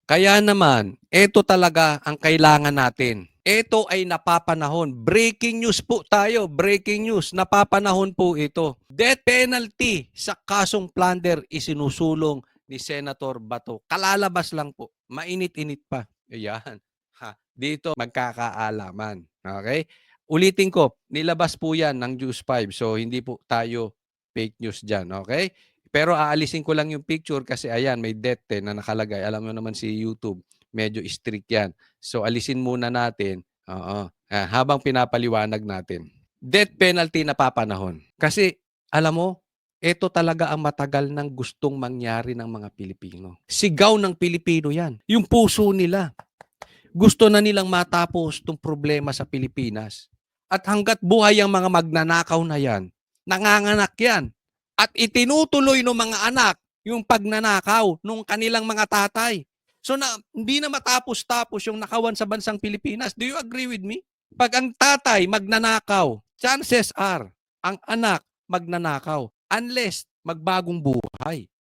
Kaya naman, ito talaga ang kailangan natin. Ito ay napapanahon. Breaking news po tayo. Breaking news. Napapanahon po ito. Death penalty sa kasong plunder isinusulong ni Senator Bato. Kalalabas lang po. Mainit-init pa. Ayan. Ha, dito magkakaalaman. Okay? Ulitin ko, nilabas po yan ng News 5. So, hindi po tayo fake news dyan. Okay? Pero aalisin ko lang yung picture kasi ayan, may death na nakalagay. Alam mo naman si YouTube, medyo strict yan. So alisin muna natin. Oo. Habang pinapaliwanag natin. Death penalty na papanahon. Kasi alam mo, ito talaga ang matagal nang gustong mangyari ng mga Pilipino. Sigaw ng Pilipino yan. Yung puso nila. Gusto na nilang matapos itong problema sa Pilipinas. At hanggat buhay ang mga magnanakaw na yan, nanganganak yan. At itinutuloy ng mga anak yung pagnanakaw ng kanilang mga tatay. So hindi na matapos-tapos yung nakawan sa bansang Pilipinas. Do you agree with me? Pag ang tatay magnanakaw, chances are ang anak magnanakaw unless magbagong buhay.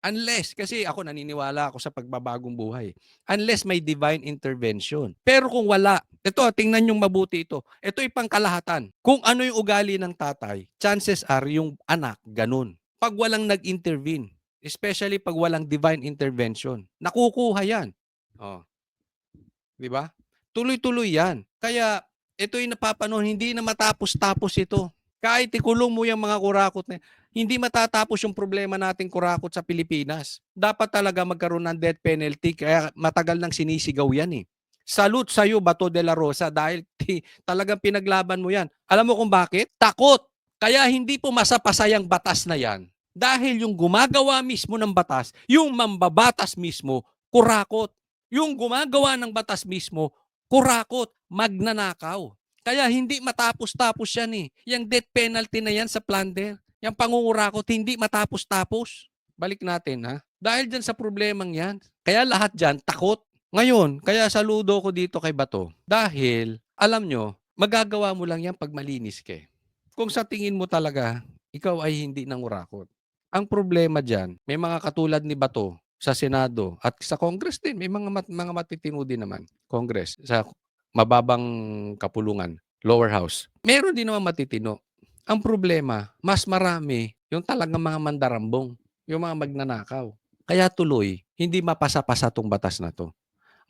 Unless, kasi ako naniniwala ako sa pagbabagong buhay. Unless may divine intervention. Pero kung wala, ito, tingnan yung mabuti ito. Ito ay pangkalahatan. Kung ano yung ugali ng tatay, chances are yung anak, ganun. Pag walang nag-intervene, especially pag walang divine intervention, nakukuha yan. Oh, di ba? Tuloy-tuloy yan. Kaya, ito yung napapanahon, hindi na matapos-tapos ito. Kahit ikulong mo yung mga kurakot na hindi matatapos yung problema nating kurakot sa Pilipinas. Dapat talaga magkaroon ng death penalty kaya matagal nang sinisigaw yan eh. Salute sa'yo, Bato de la Rosa, dahil talagang pinaglaban mo yan. Alam mo kung bakit? Takot. Kaya hindi po masapasayang batas na yan. Dahil yung gumagawa mismo ng batas, yung mambabatas mismo, kurakot. Yung gumagawa ng batas mismo, kurakot, magnanakaw. Kaya hindi matapos-tapos yan eh. Yung death penalty na yan sa plunder, yung pangungurakot, hindi matapos-tapos. Balik natin ha. Dahil dyan sa problemang yan. Kaya lahat dyan, takot. Ngayon, kaya saludo ko dito kay Bato. Dahil, alam nyo, magagawa mo lang yan pag malinis ka. Kung sa tingin mo talaga, ikaw ay hindi nangurakot. Ang problema dyan, may mga katulad ni Bato sa Senado at sa Congress din. May mga matitino din naman. Congress, sa mababang kapulungan, lower house. Meron din naman matitino. Ang problema, mas marami yung talagang mga mandarambong, yung mga magnanakaw. Kaya tuloy, hindi mapasa-pasa tong batas na to.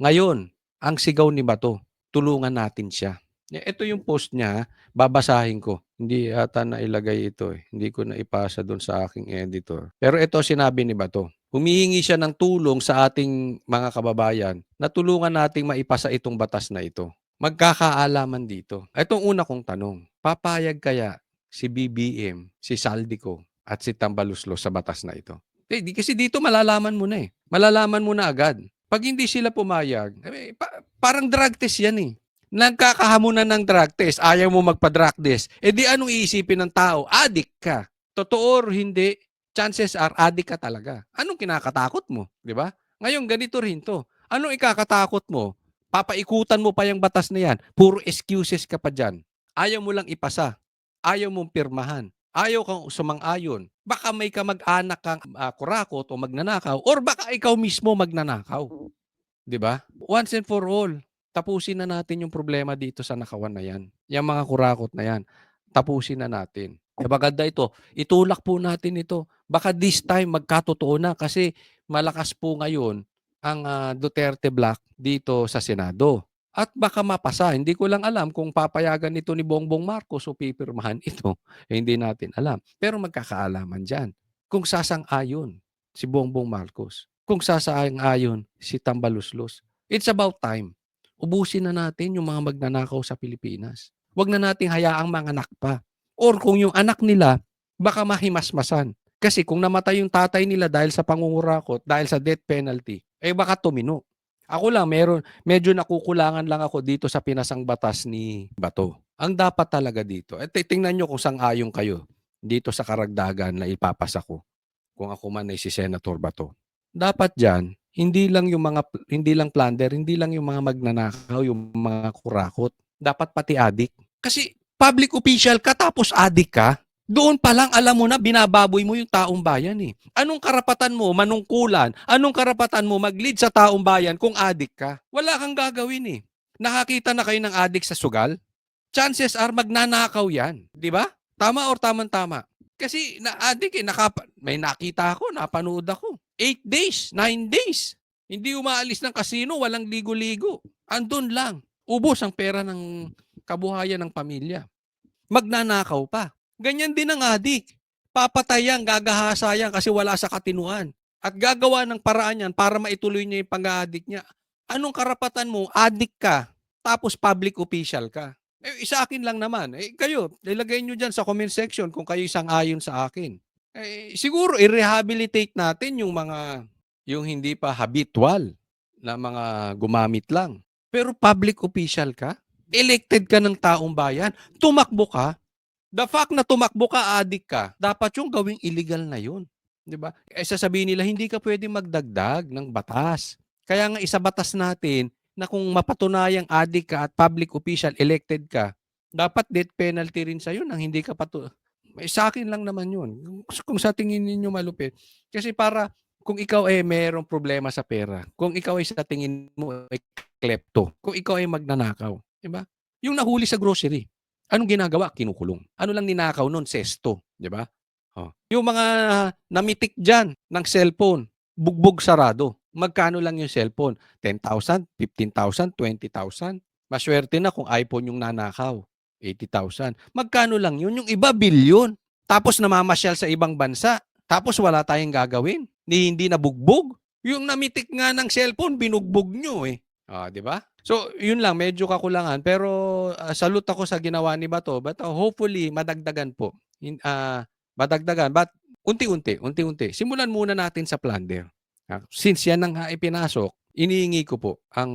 Ngayon, ang sigaw ni Bato, tulungan natin siya. Ito yung post niya, babasahin ko. Hindi ata nailagay ito eh. Hindi ko na ipasa doon sa aking editor. Pero ito sinabi ni Bato. Humihingi siya ng tulong sa ating mga kababayan na tulungan nating maipasa itong batas na ito. Magkakaalaman dito. Itong una kong tanong, papayag kaya si BBM, si Saldico at si Tambaluslos sa batas na ito? Kasi dito malalaman mo na eh. Malalaman mo na agad. Pag hindi sila pumayag, parang drug test yan eh. Nagkakahamunan ng drug test, ayaw mo magpa-drug test, di anong iisipin ng tao? Addict ka. Totoo or hindi, chances are addict ka talaga. Anong kinakatakot mo? Di ba? Ngayon, ganito rin to. Anong ikakatakot mo? Papaikutan mo pa yung batas na yan. Puro excuses ka pa dyan. Ayaw mo lang ipasa. Ayaw mong pirmahan. Ayaw kang sumang-ayon. Baka may kamag-anak kang kurakot o magnanakaw or baka ikaw mismo magnanakaw. Di ba? Once and for all, tapusin na natin yung problema dito sa nakawan na yan. Yung mga kurakot na yan. Tapusin na natin. Maganda ito. Itulak po natin ito. Baka this time magkatotoo na kasi malakas po ngayon ang Duterte Black dito sa Senado. At baka mapasa. Hindi ko lang alam kung papayagan ito ni Bongbong Marcos o pipirmahan ito. Hindi natin alam. Pero magkakaalaman dyan. Kung sasang-ayon si Bongbong Marcos. Kung sasang-ayon si Tambaluslos. It's about time. Ubusin na natin yung mga magnanakaw sa Pilipinas. Huwag na nating hayaang mga anak pa. Or kung yung anak nila, baka mahimasmasan. Kasi kung namatay yung tatay nila dahil sa pangungurakot, dahil sa death penalty, baka tumino. Ako lang, medyo nakukulangan lang ako dito sa pinasang batas ni Bato. Ang dapat talaga dito, tingnan nyo kung sang-ayon kayo dito sa karagdagan na ipapasa ko. Kung ako man ay si Senator Bato. Dapat dyan, hindi lang plunder, hindi lang yung mga magnanakaw, yung mga kurakot. Dapat pati adik. Kasi public official ka tapos adik ka. Doon pa lang alam mo na binababoy mo yung taong bayan eh. Anong karapatan mo manungkulan? Anong karapatan mo mag-lead sa taong bayan kung adik ka? Wala kang gagawin eh. Nakakita na kayo ng adik sa sugal? Chances are magnanakaw yan. Di ba? Tama or tamang-tama? Kasi na-adik eh. May nakita ako, napanood ako. 8 days, 9 days. Hindi umaalis ng kasino, walang ligo-ligo. Andun lang. Ubos ang pera ng kabuhayan ng pamilya. Magnanakaw pa. Ganyan din ang adik. Papatayan, gagahasa yan kasi wala sa katinuan. At gagawa ng paraan yan para maituloy niya yung pag-aadik niya. Anong karapatan mo? Adik ka. Tapos public official ka. Sa akin lang naman. Kayo, ilagay nyo dyan sa comment section kung kayo sang-ayon sa akin. Siguro, i-rehabilitate natin yung hindi pa habitual na mga gumamit lang. Pero public official ka? Elected ka ng taong bayan? Tumakbo ka? The fact na tumakbo ka, adik ka, dapat yung gawing illegal na yun. Di ba? Sasabihin nila, hindi ka pwede magdagdag ng batas. Kaya nga isa batas natin na kung mapatunayang adik ka at public official elected ka, dapat death penalty rin sa'yo nang hindi ka sa akin lang naman yun. Kung sa tingin ninyo malupit. Kasi para kung ikaw ay mayroong problema sa pera, kung ikaw ay sa tingin mo ay klepto, kung ikaw ay magnanakaw, di ba? Yung nahuli sa grocery, anong ginagawa? Kinukulong. Ano lang ninakaw nun? Sesto. Di ba? Yung mga namitik dyan ng cellphone, bugbog sarado. Magkano lang yung cellphone? 10,000, 15,000, 20,000. Maswerte na kung iPhone yung nanakaw. 80,000. Magkano lang yun? Yung iba, bilyon. Tapos namamasyal sa ibang bansa. Tapos wala tayong gagawin. Hindi nabugbog. Yung namitik nga ng cellphone, binugbog nyo eh. Di ba? So, yun lang, medyo kakulangan. Pero salute ako sa ginawa ni Bato. But hopefully, madagdagan po. Madagdagan. But unti-unti. Simulan muna natin sa plunder. Since yan ang ipinasok, iniingi ko po ang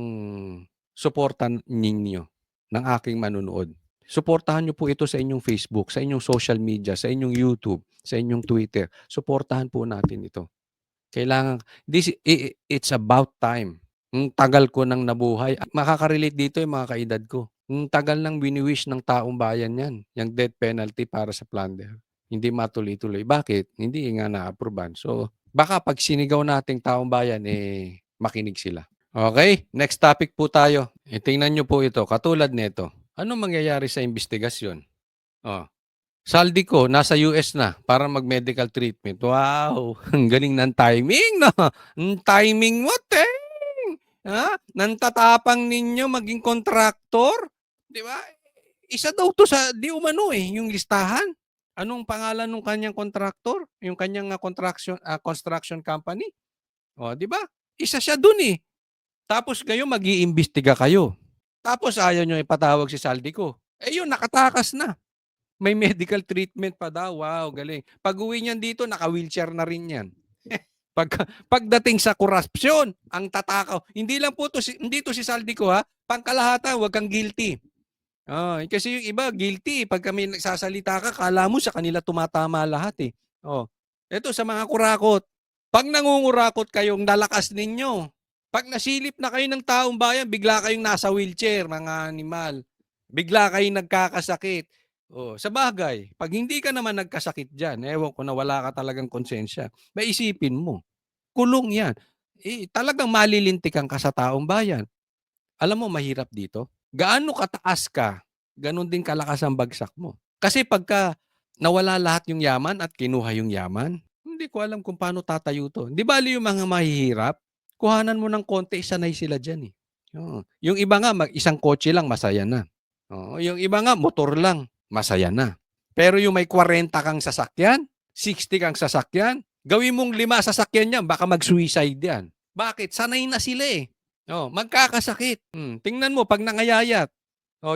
suportan ninyo ng aking manunood. Suportahan nyo po ito sa inyong Facebook, sa inyong social media, sa inyong YouTube, sa inyong Twitter. Suportahan po natin ito. Kailangan, it's about time. Ang tagal ko nang nabuhay. Makaka-relate dito yung mga kaedad ko. Ang tagal nang wini-wish ng taong bayan yan. Yung death penalty para sa plunder. Hindi matuloy-tuloy. Bakit? Hindi nga na-approvean. So, baka pag sinigaw nating taong bayan, makinig sila. Okay? Next topic po tayo. Tingnan nyo po ito. Katulad nito. Ano mangyayari sa investigasyon? Saldi ko, nasa US na para mag-medical treatment. Wow! Ang galing ng timing, no? Ang timing mo, Nantatapang ninyo maging kontraktor? Di ba? Isa daw to sa, di umano yung listahan. Anong pangalan ng kanyang kontraktor? Yung kanyang construction company? Di ba? Isa siya dun eh. Tapos kayo mag-iimbestiga kayo. Tapos ayaw nyo ipatawag si Saldi ko. Yun, nakatakas na. May medical treatment pa daw. Wow, galing. Pag-uwi niyan dito, naka-wheelchair na rin yan. Pagdating sa korupsyon, ang tatakaw. Hindi lang po hindi to si Saldi ko ha. Pangkalahatan, huwag kang guilty. Kasi yung iba, guilty. Pag kami nagsasalita ka, kala mo sa kanila tumatama lahat eh. Ito sa mga kurakot. Pag nangungurakot kayong nalakas ninyo, pag nasilip na kayo ng taong bayan, bigla kayong nasa wheelchair, mga animal. Bigla kayong nagkakasakit. Sa bagay, pag hindi ka naman nagkasakit dyan, ewan ko na wala ka talagang konsensya, maisipin mo, kulong yan. Talagang malilintikan ka sa taong bayan. Alam mo, mahirap dito. Gaano kataas ka, ganun din kalakas ang bagsak mo. Kasi pagka nawala lahat yung yaman at kinuha yung yaman, hindi ko alam kung paano tatayo to. Di bali yung mga mahihirap, kuhanan mo ng konti, sanay sila dyan eh. Yung iba nga, isang kotse lang, masaya na. Yung iba nga, motor lang, masaya na. Pero yung may 40 kang sasakyan, 60 kang sasakyan, gawin mong 5 sasakyan yan, baka mag-suicide yan. Bakit? Sanay na sila eh. Magkakasakit. Tingnan mo, pag nangayayat.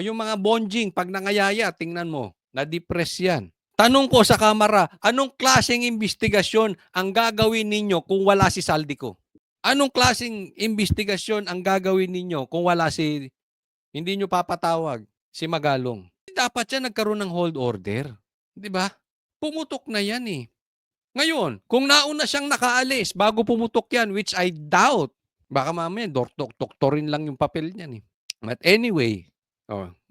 Yung mga bonjing, pag nangayayat, tingnan mo, na-depress yan. Tanong ko sa kamera, anong klaseng investigasyon ang gagawin ninyo kung wala si Saldi ko? Anong klaseng investigasyon ang gagawin ninyo kung wala hindi nyo papatawag si Magalong? Dapat yan nagkaroon ng hold order. Di ba? Pumutok na yan eh. Ngayon, kung nauna siyang nakaalis bago pumutok yan, which I doubt, baka mamaya doktorin lang yung papel niyan eh. But anyway,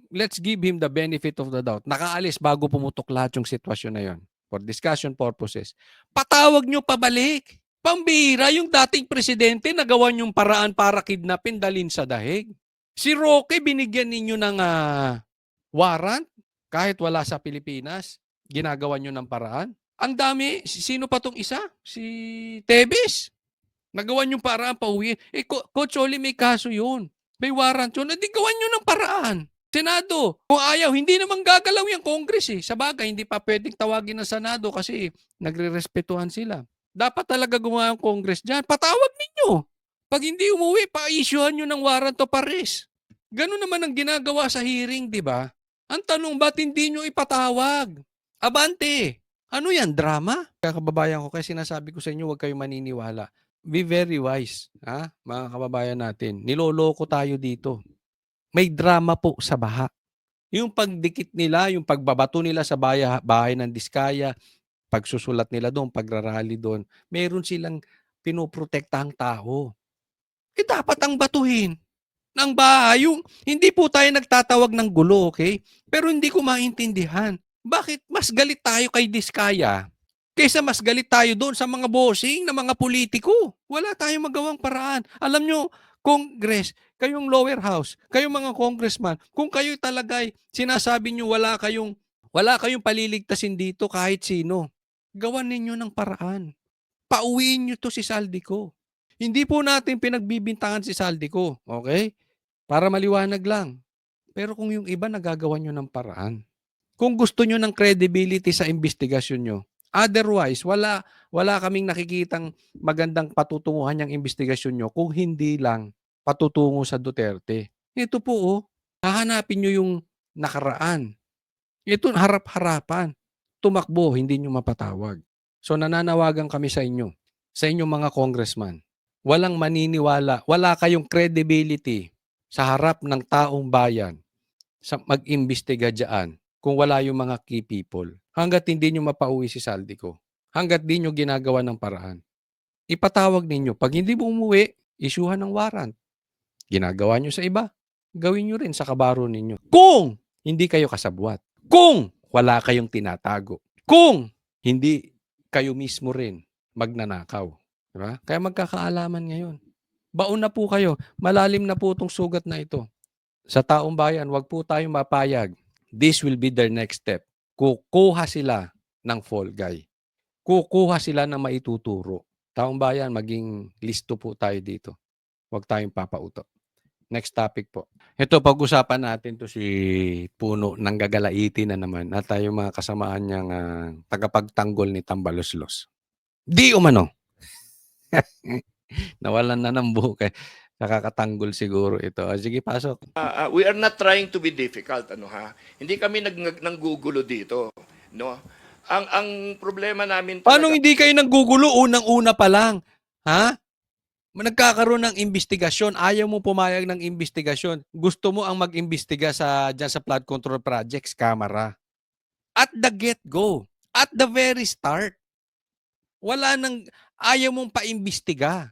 let's give him the benefit of the doubt. Nakaalis bago pumutok lahat yung sitwasyon na yon. For discussion purposes. Patawag nyo pabalik. Pambira, yung dating presidente nagawa yung paraan para kidnapin, dalin sa dahig. Si Roque, binigyan ninyo ng warrant kahit wala sa Pilipinas. Ginagawa nyo ng paraan. Ang dami. Sino pa tong isa? Si Tebes. Nagawa nyo paraan pauwiin. Coach Oli, may kaso yun. May warrant yun. Hindi gawan nyo ng paraan. Senado. Kung ayaw, hindi naman gagalaw yung Congress eh. Sa bagay, hindi pa pwedeng tawagin ng Senado kasi nagre-respetuhan sila. Dapat talaga gumawa ang Congress dyan. Patawag ninyo. Pag hindi umuwi, pa-issuehan nyo ng warrant of arrest. Ganun naman ang ginagawa sa hearing, di ba? Ang tanong, ba't hindi nyo ipatawag? Abante! Ano yan, drama? Kaya kababayan ko, kaya sinasabi ko sa inyo, huwag kayong maniniwala. Be very wise, ha? Mga kababayan natin. Niloloko tayo dito. May drama po sa baha. Yung pagdikit nila, yung pagbabato nila sa bahay ng Diskaya, pagsusulat nila doon, pagrarally doon, meron silang pinoprotektahang tao. Dapat ang batuhin ng bahay. Yung, hindi po tayo nagtatawag ng gulo, okay? Pero hindi ko maintindihan. Bakit mas galit tayo kay Diskaya kaysa mas galit tayo doon sa mga bossing na mga politiko? Wala tayong magawang paraan. Alam nyo, Congress, kayong lower house, kayong mga congressman, kung kayo talagay, sinasabi nyo wala kayong paliligtasin dito kahit sino, gawan ninyo ng paraan. Pauwiin nyo to si Saldico. Hindi po natin pinagbibintangan si Saldico, okay? Para maliwanag lang. Pero kung yung iba nagagawa nyo ng paraan, kung gusto nyo ng credibility sa investigasyon nyo, otherwise, wala kaming nakikitang magandang patutunguhan yung investigasyon nyo kung hindi lang patutungo sa Duterte. Ito po, hahanapin nyo yung nakaraan. Ito, harap-harapan. Tumakbo, hindi nyo mapatawag. So nananawagan kami sa inyo, sa inyong mga congressman. Walang maniniwala, wala kayong credibility sa harap ng taong bayan sa mag-imbestiga dyan kung wala yung mga key people. Hanggat hindi nyo mapauwi si Saldico. Hanggat di nyo ginagawa ng paraan. Ipatawag ninyo. Pag hindi mo umuwi, isyuhan ng warrant. Ginagawa nyo sa iba, gawin nyo rin sa kabaro ninyo. Kung hindi kayo kasabwat. Kung wala kayong tinatago. Kung hindi kayo mismo rin magnanakaw. Diba? Kaya magkakaalaman ngayon. Baon na po kayo. Malalim na po itong sugat na ito. Sa taong bayan, wag po tayong mapayag. This will be their next step. Kukuha sila ng fall guy. Kukuha sila ng maituturo. Taong bayan, maging listo po tayo dito. Huwag tayong papauto. Next topic po. Ito, pag-usapan natin to si Puno ng gagalaitin na naman at tayo mga kasamaan niyang tagapagtanggol ni Tambaloslos. Di umano. Nawalan na ng buhok eh. Nakakatanggol siguro ito. Sige, pasok. We are not trying to be difficult, Hindi kami nanggugulo dito, no? Ang problema namin Paano talaga, hindi kayo nanggugulo unang-una pa lang? Ha? Nagkakaroon ng investigasyon, ayaw mo pumayag ng investigasyon. Gusto mo ang mag-imbestiga dyan sa flood control projects, Kamara. At the get-go, at the very start, ayaw mong paimbestiga.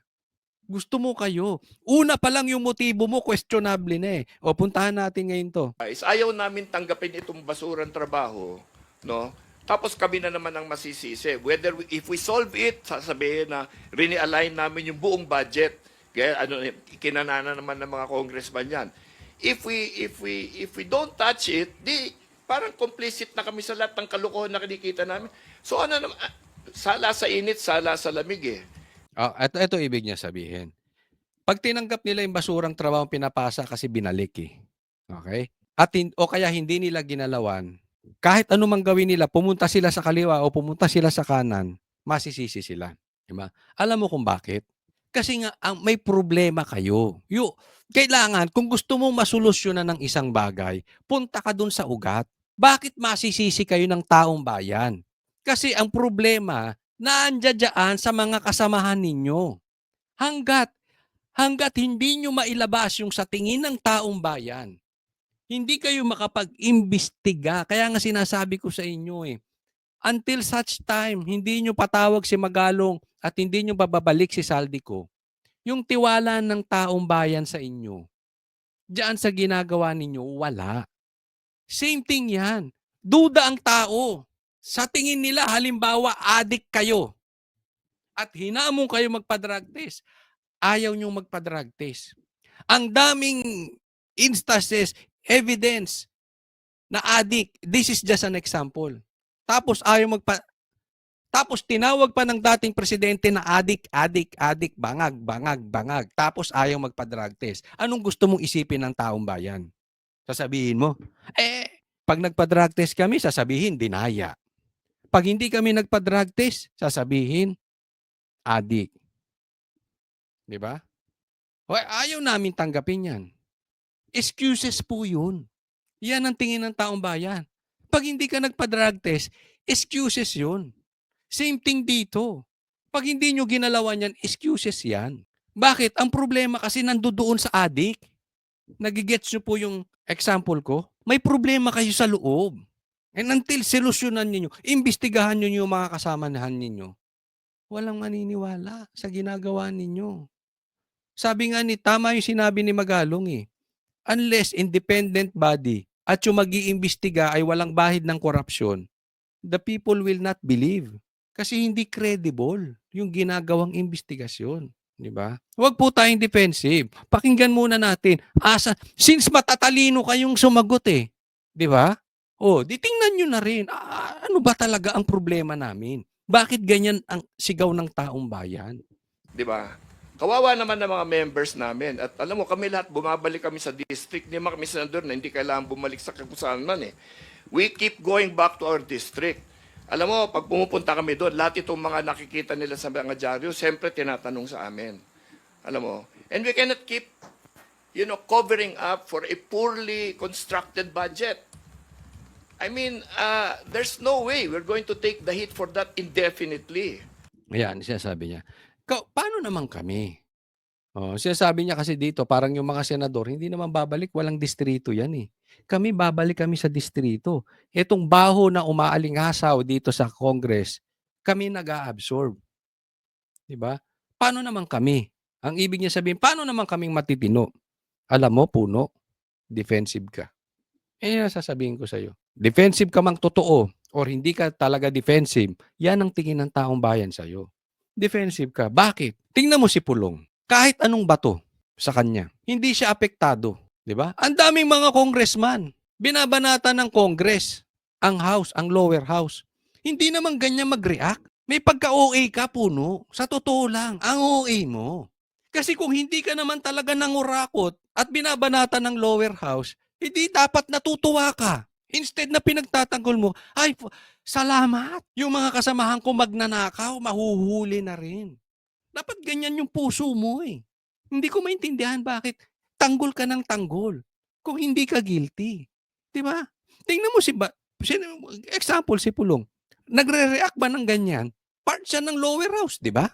Gusto mo kayo. Una pa lang yung motibo mo, questionable na eh. O, puntahan natin ngayon to. is ayaw namin tanggapin itong basurang trabaho, no? Tapos kami na naman ang masisisi. If we solve it, sasabihin na re-align namin yung buong budget. Kaya kinanana naman ng mga congressman yan. If we don't touch it, di parang complicit na kami sa lahat ng kalokohan na kinikita namin. So sala sa init, sala sa lamig eh. Ito ibig niya sabihin. Pag tinanggap nila yung basurang trabaho pinapasa kasi binalik eh. Okay? O kaya hindi nila ginalawan, kahit anumang gawin nila, pumunta sila sa kaliwa o pumunta sila sa kanan, masisisi sila. Diba? Alam mo kung bakit? Kasi nga, may problema kayo. Kailangan, kung gusto mong masolusyonan ng isang bagay, punta ka dun sa ugat. Bakit masisisi kayo ng taong bayan? Kasi ang problema, naandyan sa mga kasamahan ninyo. Hanggat hindi nyo mailabas yung sa tingin ng taong bayan, hindi kayo makapag-imbestiga. Kaya nga sinasabi ko sa inyo until such time, hindi nyo patawag si Magalong at hindi nyo bababalik si Saldico, yung tiwala ng taong bayan sa inyo, diyan sa ginagawa ninyo, wala. Same thing yan. Duda ang tao. Sa tingin nila, halimbawa, addict kayo at hinamon kayo magpa-drug test. Ayaw niyong magpa-drug test. Ang daming instances, evidence na addict. This is just an example. Tapos tapos tinawag pa ng dating presidente na addict, bangag. Tapos ayaw magpa-drug test. Anong gusto mong isipin ng taong bayan? Sasabihin mo, pag nagpa-drug test kami, sasabihin, dinaya. Pag hindi kami nagpa-drug test, sasabihin, addict. Di ba? Ayaw namin tanggapin yan. Excuses po yun. Yan ang tingin ng taong bayan. Pag hindi ka nagpa-drug test, excuses yun. Same thing dito. Pag hindi nyo ginalawan yan, excuses yan. Bakit? Ang problema kasi nandoon sa addict. Nagigets nyo po yung example ko? May problema kayo sa loob. And until solusyonan ninyo, imbestigahan nyo yung mga kasamahan ninyo, walang maniniwala sa ginagawa ninyo. Sabi nga tama yung sinabi ni Magalong unless independent body at yung mag-iimbestiga ay walang bahid ng korupsyon, the people will not believe. Kasi hindi credible yung ginagawang investigasyon. Di ba? Huwag po tayong defensive. Pakinggan muna natin. Since matatalino kayong sumagot di ba? Di tingnan nyo na rin. Ano ba talaga ang problema namin? Bakit ganyan ang sigaw ng taong bayan? Di ba? Kawawa naman ng mga members namin. At alam mo, kami lahat, bumabalik kami sa district. Hindi kami senador na hindi kailangan bumalik sa kung man We keep going back to our district. Alam mo, pag pumupunta kami doon, lahat itong mga nakikita nila sa mga dyaryo, siyempre tinatanong sa amin. Alam mo? And we cannot keep, covering up for a poorly constructed budget. I mean, there's no way we're going to take the hit for that indefinitely. Ayan, sinasabi niya. Paano naman kami? Sinasabi niya kasi dito, parang yung mga senador, hindi naman babalik, walang distrito yan babalik kami sa distrito. Itong baho na umaalingasaw dito sa Congress, kami nag-a-absorb. Diba? Paano naman kami? Ang ibig niya sabihin, paano naman kaming matitino? Alam mo, puno, defensive ka. Yan ang sasabihin ko sa'yo. Defensive ka mang totoo or hindi ka talaga defensive, yan ang tingin ng taong bayan sa'yo. Defensive ka. Bakit? Tingnan mo si Pulong. Kahit anong bato sa kanya, hindi siya apektado. Di ba? Ang daming mga congressman. Binabanata ng Congress. Ang House, ang lower house. Hindi naman ganyan mag-react. May pagka-OA ka, Puno. Sa totoo lang, ang OA mo. Kasi kung hindi ka naman talaga nangurakot at binabanata ng lower house, hindi dapat natutuwa ka. Instead na pinagtatanggol mo, ay, salamat. Yung mga kasamahan ko magnanakaw, mahuhuli na rin. Dapat ganyan yung puso mo Hindi ko maintindihan bakit tanggol ka ng tanggol kung hindi ka guilty. Di ba? Tingnan mo example si Pulong. Nagre-react ba ng ganyan? Part siya ng lower house, di ba?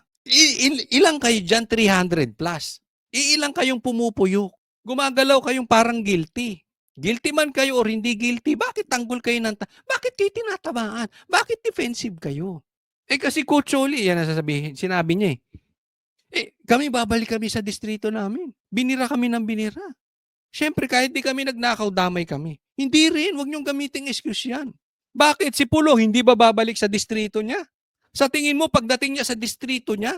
Ilang kayo dyan? 300 plus. Ilang kayong pumupuyok. Gumagalaw kayong parang guilty. Guilty man kayo or hindi guilty, bakit tanggol kayo bakit kayo tinatamaan? Bakit defensive kayo? Kasi Coach Oli, yan ang sasabihin, sinabi niya babalik kami sa distrito namin. Binira kami ng binira. Siyempre, kahit di kami nagnakaw, damay kami. Hindi rin, huwag niyong gamiting excuse yan. Bakit si Pulong hindi ba babalik sa distrito niya? Sa tingin mo, pagdating niya sa distrito niya,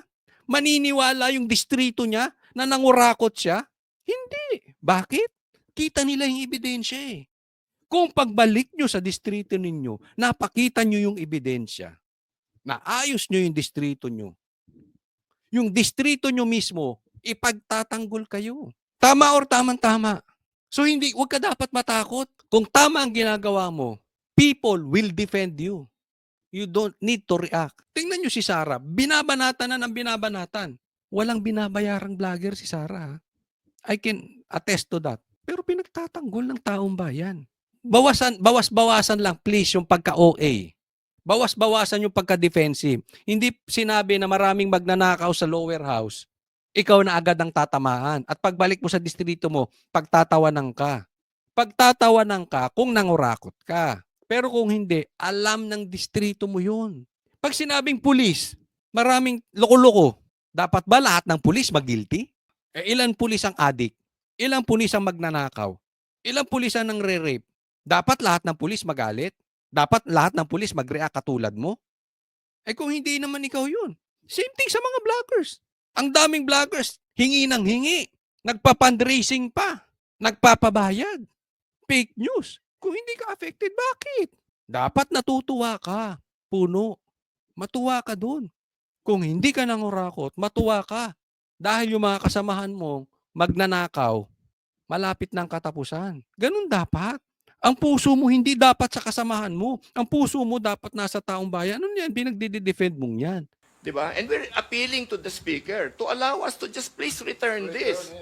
maniniwala yung distrito niya na nangurakot siya? Hindi. Bakit? Kita nila yung ebidensya Kung pagbalik nyo sa distrito ninyo, napakita nyo yung ebidensya, naayos nyo yung distrito nyo, yung distrito nyo mismo, ipagtatanggol kayo. Tama or tamang-tama. So huwag ka dapat matakot. Kung tama ang ginagawa mo, people will defend you. You don't need to react. Tingnan nyo si Sarah, binabanatan na ng binabanatan. Walang binabayarang vlogger si Sarah. I can attest to that. Pero pinagtatanggol ng taong bayan. Bawas-bawasan lang please yung pagka-OA. Bawas-bawasan yung pagka-defensive. Hindi sinabi na maraming magnanakaw sa lower house, ikaw na agad ang tatamaan. At pagbalik mo sa distrito mo, pagtatawanan ka. Pagtatawanan ka kung nangurakot ka. Pero kung hindi, alam ng distrito mo yun. Pag sinabing pulis, maraming loko-loko, dapat ba lahat ng pulis mag-guilty? Ilan pulis ang addict? Ilang pulis ang magnanakaw? Ilang pulis ang nangre-rape? Dapat lahat ng pulis magalit? Dapat lahat ng pulis mag-react katulad mo? Eh kung hindi naman ikaw yun. Same thing sa mga vloggers. Ang daming vloggers, hingi ng hingi. Nagpa-fundraising pa. Nagpapabayad. Fake news. Kung hindi ka affected, bakit? Dapat natutuwa ka. Puno. Matuwa ka dun. Kung hindi ka nangurakot, matuwa ka. Dahil yung mga kasamahan mo, magnanakaw, malapit ng katapusan. Ganun dapat. Ang puso mo hindi dapat sa kasamahan mo. Ang puso mo dapat nasa taong bayan. Ano yan? Pinagdidefend mong yan. Diba? And we're appealing to the speaker to allow us to just please return this.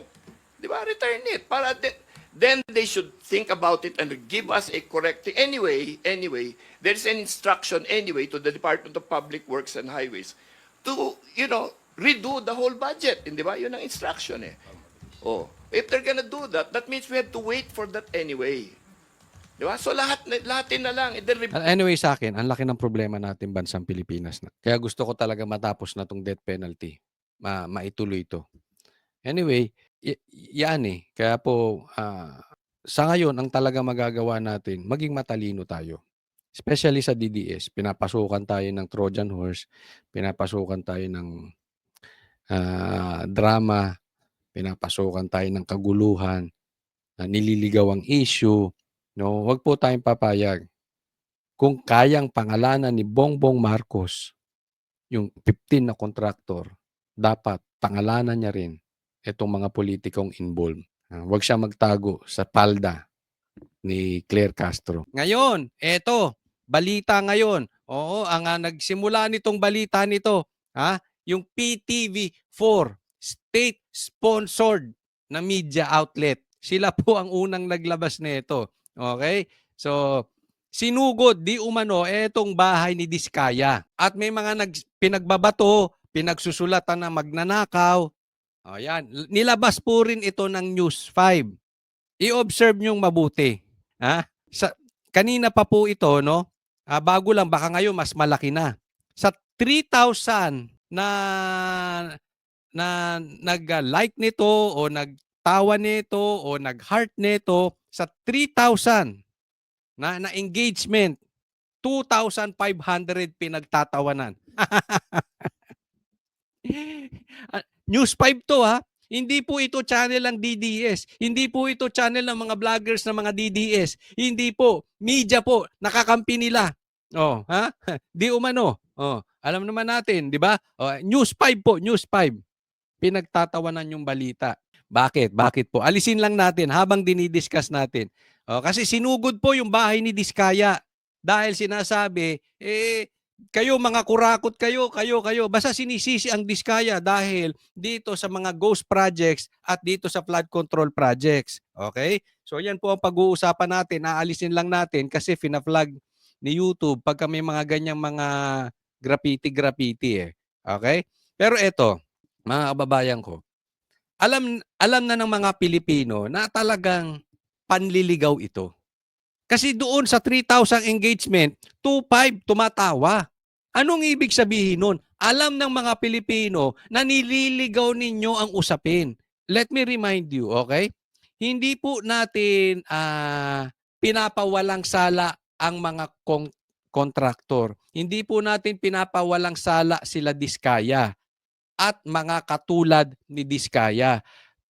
Diba? Return it. Para then they should think about it and give us a correct thing. Anyway, there is an instruction anyway to the Department of Public Works and Highways to, redo the whole budget. Di ba? Yun ang instruction eh. Oh, if they're gonna do that, that means we have to wait for that anyway. Di ba? So lahatin na lang. Anyway, sa akin, ang laki ng problema natin bansang Pilipinas na. Kaya gusto ko talaga matapos na tong death penalty. Maituloy ito. Anyway, yan eh. Kaya po, sa ngayon, ang talaga magagawa natin, maging matalino tayo. Especially sa DDS, pinapasukan tayo ng Trojan horse, pinapasukan tayo ng drama, pinapasukan tayo ng kaguluhan, nililigaw ang issue. No, wag po tayong papayag. Kung kayang pangalanan ni Bongbong Marcos yung 15 na kontraktor, dapat pangalanan niya rin itong mga politikong involved. Huwag siya magtago sa palda ni Claire Castro. Ngayon, eto, balita ngayon. Oo, ang nagsimula nitong balita nito, yung PTV4, state-sponsored na media outlet. Sila po ang unang naglabas nito. Okay? So, sinugod di umano etong bahay ni Diskaya. At may mga pinagbabato, pinagsusulatan na magnanakaw. O yan, nilabas po rin ito ng News 5. I-observe niyong mabuti. Kanina pa po ito, no? Bago lang, baka ngayon mas malaki na. Sa 3,000 na nag-like nito o nagtawa nito o nag-heart nito, sa 3,000 na engagement, 2,500 pinagtatawanan. News 5 to Hindi po ito channel ng DDS. Hindi po ito channel ng mga vloggers ng mga DDS. Hindi po. Media po. Nakakampi nila. Di umano. Alam naman natin, di ba? News 5 po. News 5. Pinagtatawanan yung balita. Bakit? Bakit po? Alisin lang natin habang dinidiscuss natin. Kasi sinugod po yung bahay ni Diskaya. Dahil sinasabi, kayo mga kurakot kayo. Basta sinisisi ang Diskaya dahil dito sa mga ghost projects at dito sa flood control projects. Okay? So yan po ang pag-uusapan natin. Aalisin lang natin kasi fina-flag ni YouTube pagka may mga ganyang mga graffiti Okay? Pero eto, mga kababayan ko, alam na ng mga Pilipino na talagang panliligaw ito. Kasi doon sa 3,000 engagement, 2,500 tumatawa. Anong ibig sabihin nun? Alam ng mga Pilipino na nililigaw ninyo ang usapin. Let me remind you, okay? Hindi po natin pinapawalang sala ang mga kontraktor. Hindi po natin pinapawalang sala sila Diskaya at mga katulad ni Diskaya.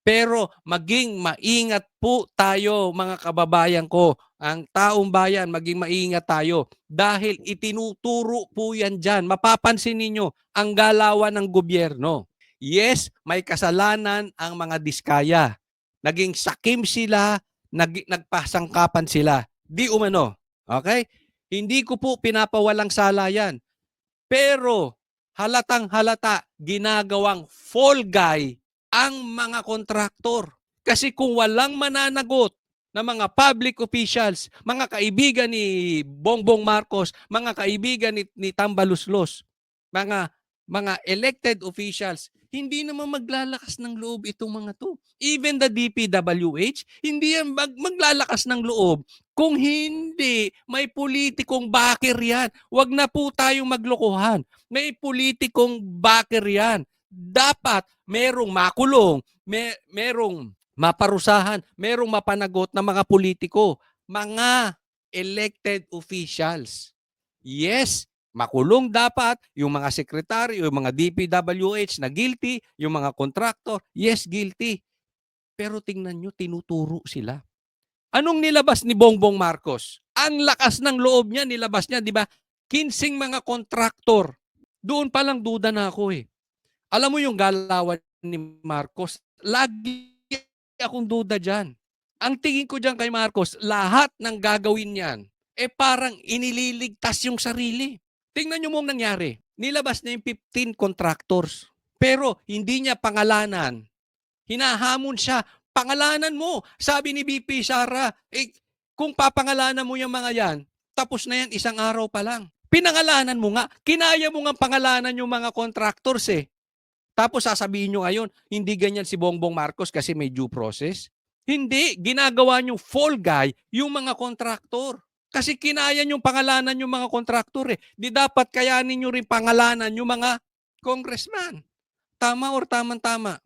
Pero maging maingat po tayo mga kababayan ko. Ang taong bayan, maging maingat tayo. Dahil itinuturo po yan dyan. Mapapansin ninyo ang galawan ng gobyerno. Yes, may kasalanan ang mga Diskaya. Naging sakim sila, nagpasangkapan sila. Di umano. Okay? Hindi ko po pinapawalang sala yan. Pero halatang halata, ginagawang fall guy ang mga kontraktor. Kasi kung walang mananagot na mga public officials, mga kaibigan ni Bongbong Marcos, mga kaibigan ni Tambaluslos, mga elected officials, hindi naman maglalakas ng loob itong mga to. Even the DPWH, hindi yan maglalakas ng loob kung hindi may politikong backer yan. Huwag na po tayong maglokohan. May politikong backer yan. Dapat merong makulong, merong maparusahan, merong mapanagot na mga politiko. Mga elected officials. Yes, makulong dapat yung mga sekretaryo, yung mga DPWH na guilty, yung mga kontraktor, yes, guilty. Pero tingnan nyo, tinuturo sila. Anong nilabas ni Bongbong Marcos? Ang lakas ng loob niya, nilabas niya, di ba? 15 mga kontraktor. Doon pa lang duda na ako eh. Alam mo yung galawan ni Marcos, lagi akong duda dyan. Ang tingin ko dyan kay Marcos, lahat ng gagawin niyan, parang inililigtas yung sarili. Tingnan nyo mong nangyari. Nilabas na yung 15 contractors. Pero hindi niya pangalanan. Hinahamon siya. Pangalanan mo. Sabi ni BP Sara, kung papangalanan mo yung mga yan, tapos na yan isang araw pa lang. Pinangalanan mo nga. Kinaya mo nga pangalanan yung mga contractors eh. Tapos sasabihin nyo ngayon, hindi ganyan si Bongbong Marcos kasi may due process. Hindi. Ginagawa nyo fall guy yung mga kontraktor. Kasi kinaya nyo pangalanan yung mga kontraktor eh. Di dapat kayanin nyo rin pangalanan yung mga congressman. Tama or tamang-tama.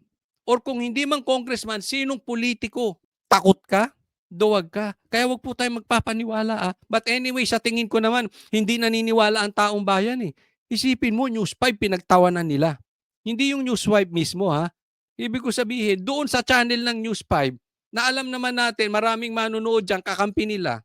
Or kung hindi man congressman, sinong politiko? Takot ka? Duwag ka? Kaya wag po tayo magpapaniwala. But anyway, sa tingin ko naman, hindi naniniwala ang taong bayan eh. Isipin mo, News 5 pinagtawanan nila. Hindi yung News 5 mismo ha. Ibig ko sabihin, doon sa channel ng News 5, na alam naman natin, maraming manunood dyan, kakampi nila.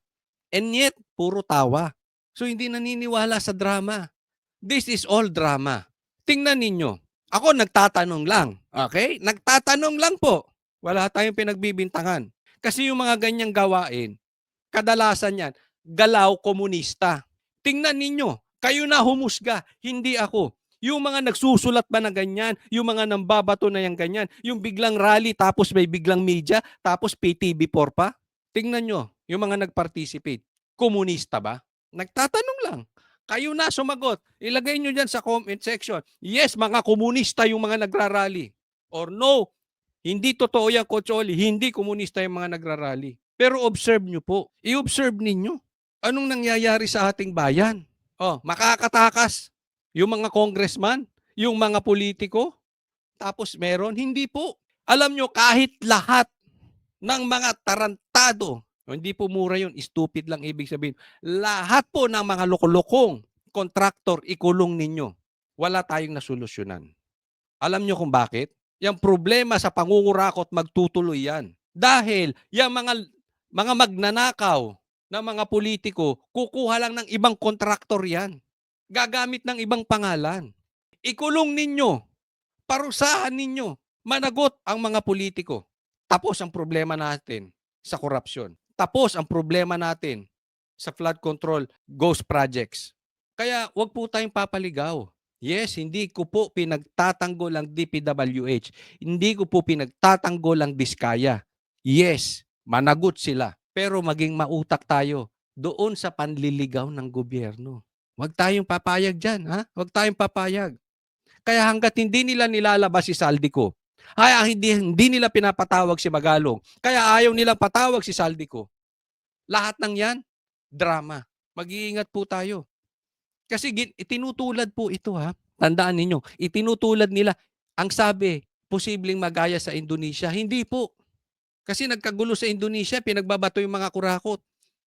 And yet, puro tawa. So hindi naniniwala sa drama. This is all drama. Tingnan ninyo. Ako nagtatanong lang. Okay? Nagtatanong lang po. Wala tayong pinagbibintangan. Kasi yung mga ganyang gawain, kadalasan yan, galaw komunista. Tingnan ninyo. Kayo na humusga, hindi ako. Yung mga nagsusulat ba na ganyan, yung mga nambabato na yung ganyan, yung biglang rally tapos may biglang media, tapos PTV4 pa. Tingnan nyo, yung mga nag-participate. Komunista ba? Nagtatanong lang. Kayo na sumagot. Ilagay nyo dyan sa comment section. Yes, mga komunista yung mga nagrarally. Or no, hindi totoo yan, Coach Oli. Hindi komunista yung mga nagrarally. Pero observe nyo po. I-observe ninyo. Anong nangyayari sa ating bayan? Makakatakas. Yung mga congressman, yung mga politiko, tapos meron, hindi po. Alam nyo, kahit lahat ng mga tarantado, hindi po mura yun, stupid lang ibig sabihin. Lahat po ng mga lokolokong kontraktor, ikulong ninyo. Wala tayong nasolusyonan. Alam nyo kung bakit? Yung problema sa pangungurakot, magtutuloy yan. Dahil yung mga magnanakaw na mga politiko, kukuha lang ng ibang kontraktor yan. Gagamit ng ibang pangalan. Ikulong ninyo, parusahan ninyo, managot ang mga politiko. Tapos ang problema natin sa korupsyon. Tapos ang problema natin sa flood control, ghost projects. Kaya wag po tayong papaligaw. Yes, hindi ko po pinagtatanggol ang DPWH. Hindi ko po pinagtatanggol ang Diskaya. Yes, managot sila. Pero maging mautak tayo doon sa panliligaw ng gobyerno. Huwag tayong papayag dyan, ha? Huwag tayong papayag. Kaya hanggat hindi nila nilalabas si Saldico, hindi nila pinapatawag si Magalong, kaya ayaw nilang patawag si Saldico, lahat ng yan, drama. Mag-iingat po tayo. Kasi itinutulad po ito, ha? Tandaan ninyo, itinutulad nila. Ang sabi, posibleng magaya sa Indonesia. Hindi po. Kasi nagkagulo sa Indonesia, pinagbabato yung mga kurakot.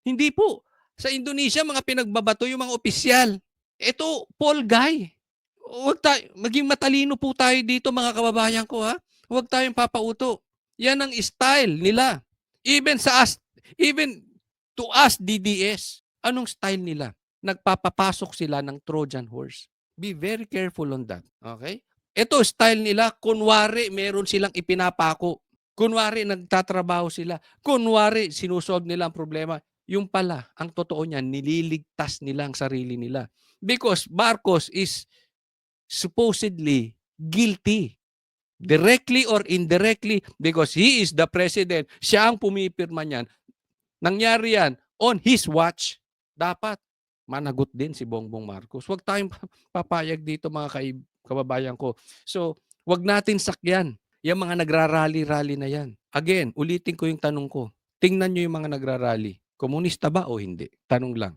Hindi po. Sa Indonesia, mga pinagbabato yung mga opisyal. Ito, Paul Guy. Maging matalino po tayo dito mga kababayan ko ha. Huwag tayong papauto. Yan ang style nila. Even to us DDS, anong style nila? Nagpapapasok sila ng Trojan horse. Be very careful on that. Okay? Ito style nila, kunwari meron silang ipinapako. Kunwari nagtatrabaho sila. Kunwari sinusolve nila ang problema. Yung pala, ang totoo niyan, nililigtas nila ang sarili nila. Because Marcos is supposedly guilty. Directly or indirectly because he is the president. Siya ang pumipirma niyan. Nangyari yan on his watch. Dapat managot din si Bongbong Marcos. Huwag tayong papayag dito mga kababayan ko. So, huwag natin sakyan yung mga nagrarally-rally na yan. Again, ulitin ko yung tanong ko. Tingnan nyo yung mga nagrarally. Komunista ba o hindi? Tanong lang.